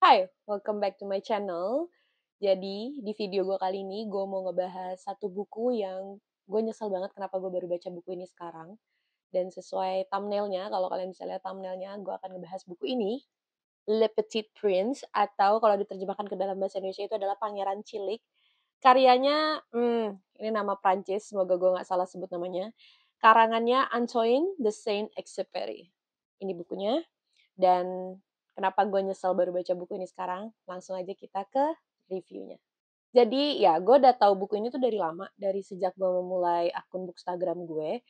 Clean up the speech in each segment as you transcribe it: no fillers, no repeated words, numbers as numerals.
Hai, welcome back to my channel. Jadi, di video gue kali ini, gue mau ngebahas satu buku yang gue nyesel banget kenapa gue baru baca buku ini sekarang. Dan sesuai thumbnailnya, kalau kalian bisa lihat thumbnailnya, gue akan ngebahas buku ini, Le Petit Prince, atau kalau diterjemahkan ke dalam bahasa Indonesia itu adalah Pangeran Cilik. Karyanya, ini nama Prancis, semoga gue nggak salah sebut namanya. Karangannya Antoine de Saint-Exupéry. Ini bukunya. Dan kenapa gue nyesel baru baca buku ini sekarang, langsung aja kita ke reviewnya. Jadi ya gue udah tahu buku ini tuh dari lama, dari sejak gue memulai akun Bookstagram gue.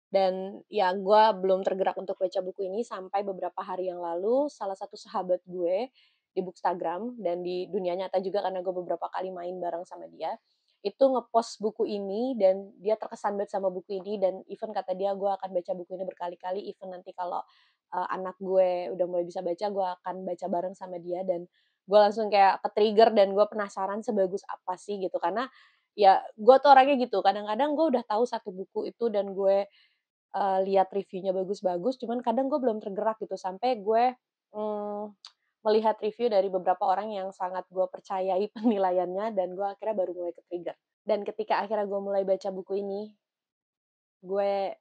Dan ya gue belum tergerak untuk baca buku ini sampai beberapa hari yang lalu salah satu sahabat gue di Bookstagram dan di dunia nyata juga karena gue beberapa kali main bareng sama dia, itu ngepost buku ini dan dia terkesan banget sama buku ini dan even kata dia gue akan baca buku ini berkali-kali, even nanti kalau anak gue udah mulai bisa baca, gue akan baca bareng sama dia dan gue langsung kayak ke-trigger dan gue penasaran sebagus apa sih gitu. Karena ya gue tuh orangnya gitu, kadang-kadang gue udah tahu satu buku itu dan gue lihat reviewnya bagus-bagus, cuman kadang gue belum tergerak gitu sampai gue, mmm, melihat review dari beberapa orang yang sangat gue percayai penilaiannya dan gue akhirnya baru mulai ke-trigger. Dan ketika akhirnya gue mulai baca buku ini, gue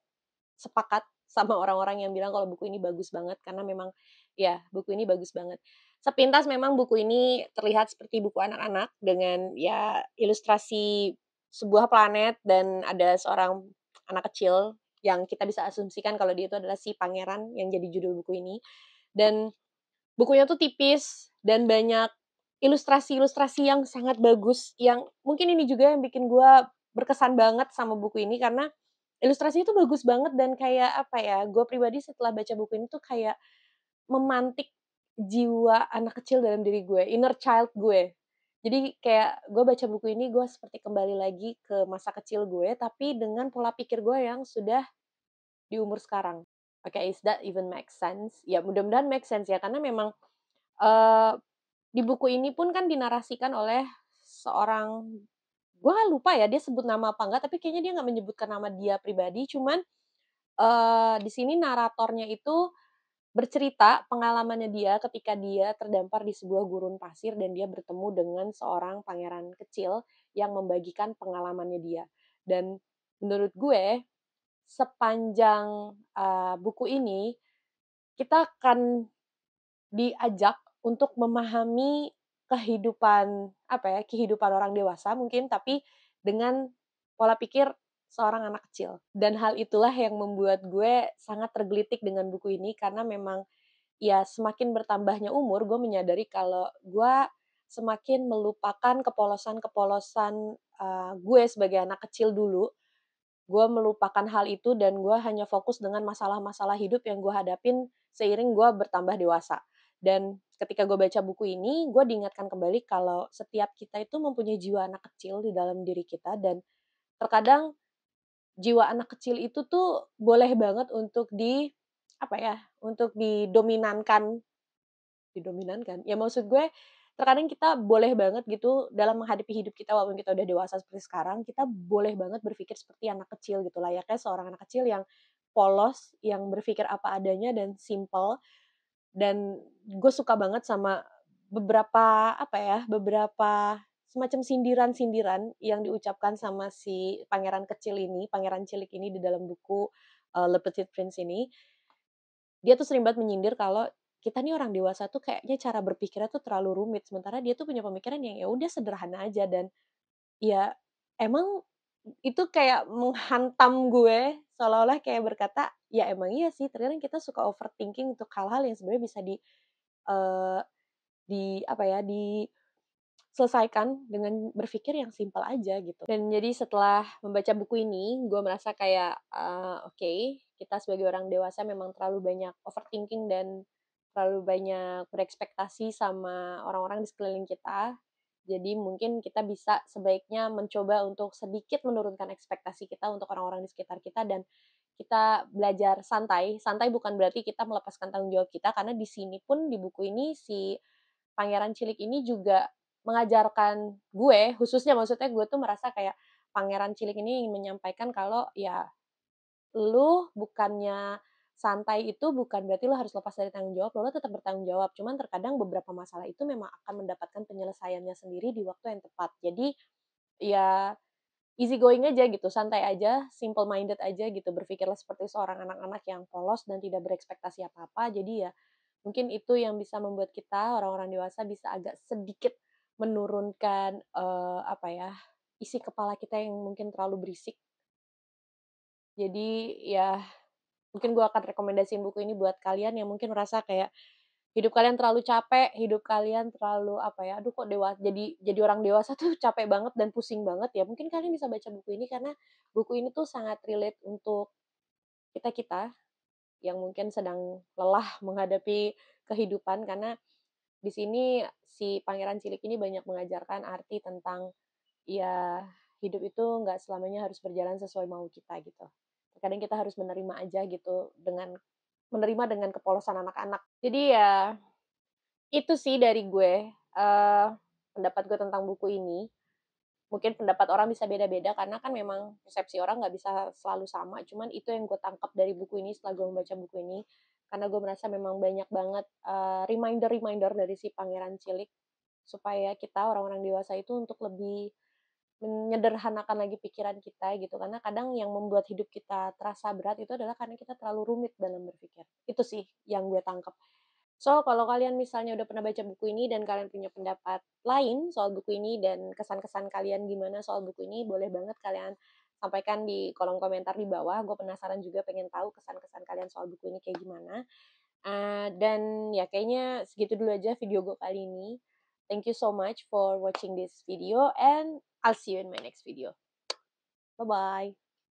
sepakat sama orang-orang yang bilang kalau buku ini bagus banget karena memang ya buku ini bagus banget. Sepintas memang buku ini terlihat seperti buku anak-anak dengan ya ilustrasi sebuah planet dan ada seorang anak kecil yang kita bisa asumsikan kalau dia itu adalah si pangeran yang jadi judul buku ini. Dan bukunya tuh tipis dan banyak ilustrasi-ilustrasi yang sangat bagus, yang mungkin ini juga yang bikin gue berkesan banget sama buku ini karena ilustrasinya itu bagus banget dan kayak apa ya, gue pribadi setelah baca buku ini tuh kayak memantik jiwa anak kecil dalam diri gue, inner child gue. Jadi kayak gue baca buku ini, gue seperti kembali lagi ke masa kecil gue, tapi dengan pola pikir gue yang sudah di umur sekarang. Oke, is that even make sense? Ya mudah-mudahan make sense ya, karena memang, eee, di buku ini pun kan dinarasikan oleh seorang, gue lupa ya dia sebut nama apa enggak, tapi kayaknya dia nggak menyebutkan nama dia pribadi, cuman di sini naratornya itu bercerita pengalamannya dia ketika dia terdampar di sebuah gurun pasir dan dia bertemu dengan seorang pangeran kecil yang membagikan pengalamannya dia. Dan menurut gue, sepanjang, buku ini, kita akan diajak untuk memahami kehidupan, apa ya, kehidupan orang dewasa mungkin, tapi dengan pola pikir seorang anak kecil. Dan hal itulah yang membuat gue sangat tergelitik dengan buku ini, karena memang, ya semakin bertambahnya umur, gue menyadari kalau gue semakin melupakan kepolosan-kepolosan, gue sebagai anak kecil dulu. Gue melupakan hal itu dan gue hanya fokus dengan masalah-masalah hidup yang gue hadapin seiring gue bertambah dewasa. Dan ketika gue baca buku ini, gue diingatkan kembali kalau setiap kita itu mempunyai jiwa anak kecil di dalam diri kita dan terkadang jiwa anak kecil itu tuh boleh banget untuk apa ya, untuk didominankan. Ya maksud gue, terkadang kita boleh banget gitu dalam menghadapi hidup kita walaupun kita udah dewasa seperti sekarang, kita boleh banget berpikir seperti anak kecil gitu, layaknya seorang anak kecil yang polos, yang berpikir apa adanya dan simple. Dan gue suka banget sama beberapa, apa ya, beberapa semacam sindiran-sindiran yang diucapkan sama si pangeran kecil ini, pangeran cilik ini di dalam buku, Le Petit Prince ini. Dia tuh sering banget menyindir kalau kita nih orang dewasa tuh kayaknya cara berpikirnya tuh terlalu rumit, sementara dia tuh punya pemikiran yang ya udah sederhana aja dan ya emang itu kayak menghantam gue seolah-olah kayak berkata, "Ya emang iya sih terkadang kita suka overthinking untuk hal-hal yang sebenarnya bisa eee, apa ya, diselesaikan dengan berpikir yang simpel aja," gitu. Dan jadi setelah membaca buku ini, gue merasa kayak, oke, kita sebagai orang dewasa memang terlalu banyak overthinking dan terlalu banyak berekspektasi sama orang-orang di sekeliling kita. Jadi mungkin kita bisa sebaiknya mencoba untuk sedikit menurunkan ekspektasi kita untuk orang-orang di sekitar kita dan kita belajar santai. Santai bukan berarti kita melepaskan tanggung jawab kita, karena di sini pun di buku ini si pangeran cilik ini juga mengajarkan gue, khususnya maksudnya gue tuh merasa kayak pangeran cilik ini ingin menyampaikan kalau ya lu bukannya santai itu bukan berarti lo harus lepas dari tanggung jawab, lo tetap bertanggung jawab, cuman terkadang beberapa masalah itu memang akan mendapatkan penyelesaiannya sendiri di waktu yang tepat. Jadi, ya easy going aja gitu, santai aja, simple minded aja gitu, berpikirlah seperti seorang anak-anak yang polos dan tidak berekspektasi apa-apa. Jadi ya, mungkin itu yang bisa membuat kita, orang-orang dewasa bisa agak sedikit menurunkan, apa ya, isi kepala kita yang mungkin terlalu berisik. Jadi ya, mungkin gue akan rekomendasiin buku ini buat kalian yang mungkin merasa kayak hidup kalian terlalu capek, hidup kalian terlalu apa ya, aduh kok jadi orang dewasa tuh capek banget dan pusing banget ya, mungkin kalian bisa baca buku ini karena buku ini tuh sangat relate untuk kita-kita yang mungkin sedang lelah menghadapi kehidupan, karena di sini si pangeran cilik ini banyak mengajarkan arti tentang, ya hidup itu nggak selamanya harus berjalan sesuai mau kita gitu. Terkadang kita harus menerima aja gitu menerima dengan kepolosan anak-anak. Jadi ya itu sih dari gue, pendapat gue tentang buku ini. Mungkin pendapat orang bisa beda-beda karena kan memang persepsi orang nggak bisa selalu sama, cuman itu yang gue tangkap dari buku ini setelah gue membaca buku ini. Karena gue merasa memang banyak banget, reminder-reminder dari si pangeran cilik, supaya kita orang-orang dewasa itu untuk lebih menyederhanakan lagi pikiran kita gitu, karena kadang yang membuat hidup kita terasa berat itu adalah karena kita terlalu rumit dalam berpikir. Itu sih yang gue tangkap. So, kalau kalian misalnya udah pernah baca buku ini dan kalian punya pendapat lain soal buku ini dan kesan-kesan kalian gimana soal buku ini, boleh banget kalian sampaikan di kolom komentar di bawah. Gue penasaran juga pengen tahu kesan-kesan kalian soal buku ini kayak gimana. Dan ya kayaknya segitu dulu aja video gue kali ini. Thank you so much for watching this video and I'll see you in my next video. Bye-bye.